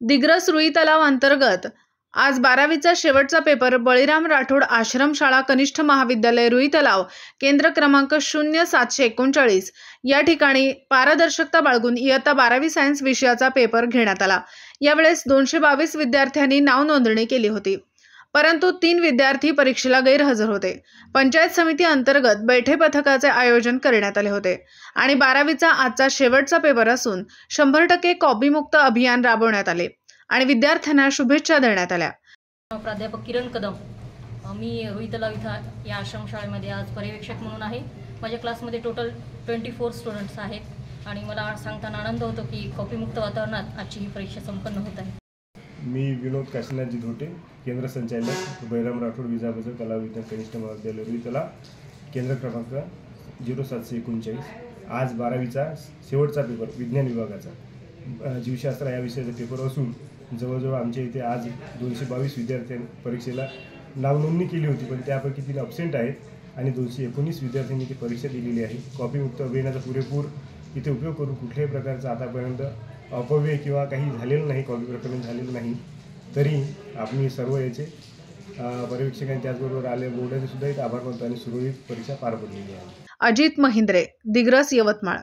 दिग्रस रुई तलाव अंतर्गत आज 12वीचा शेवटचा पेपर बळीराम राठोड आश्रमशाळा कनिष्ठ महाविद्यालय रुई तलाव केंद्र क्रमांक 0739 या ठिकाणी पारदर्शकता बाळगून इयत्ता 12वी सायन्स विषयाचा पेपर घेण्यात आला। यावेळेस 222 विद्यार्थ्यांनी नाव नोंदणी केली होती, परंतु 3 विद्यार्थी परीक्षेला गैरहजर होते। पंचायत समिती अंतर्गत बैठे पथकाचे आयोजन करण्यात आले होते आणि 12वीचा आजचा शेवटचा पेपर असून 100% कॉपीमुक्त अभियान राबवण्यात आले आणि विद्यार्थ्यांना शुभेच्छा देण्यात आल्या। प्राध्यापक किरण कदम, मी रुई तलाव इथं या आश्रमशाळेमध्ये आज पर्यवेक्षक म्हणून आहे। माझ्या क्लासमध्ये टोटल 24 स्टुडंट्स आहेत आणि मला सांगताना आनंद होतो की कॉपीमुक्त वातावरणात आजची ही परीक्षा संपन्न होत आहे। मी विनोद काशीनाथजी धोटे, केंद्र संचालक बळीराम राठोड विजापूर कला विज्ञान कनिष्ठ महाविद्यालय रुई तलाव केंद्र क्रमांक 0739। आज 12वीचा शेवटचा पेपर विज्ञान विभागाचा जीवशास्त्र या विषयाचा पेपर असून जवळजवळ आमच्या इथे आज 222 विद्यार्थ्यांनी परीक्षेला नावनोंदणी केली होती, पण त्यापैकी 3 ॲब्सेंट आहेत आणि 219 विद्यार्थ्यांनी ती परीक्षा दिलेली आहे। कॉपीमुक्त अभियानाचा पुरेपूर इथे उपयोग करून कुठल्याही प्रकारचा आतापर्यंत अपव्यय किंवा काही झालेलं नाही, कॉपी प्रकरण झालेलं नाही। तरी आम्ही सर्व याचे पर्यवेक्षकांनी त्याचबरोबर आले बोर्डाचे सुद्धा एक आभार मानतो आणि सुरळीत परीक्षा पार पडलेली आहे। अजित महिंद्रे, दिग्रस, यवतमाळ।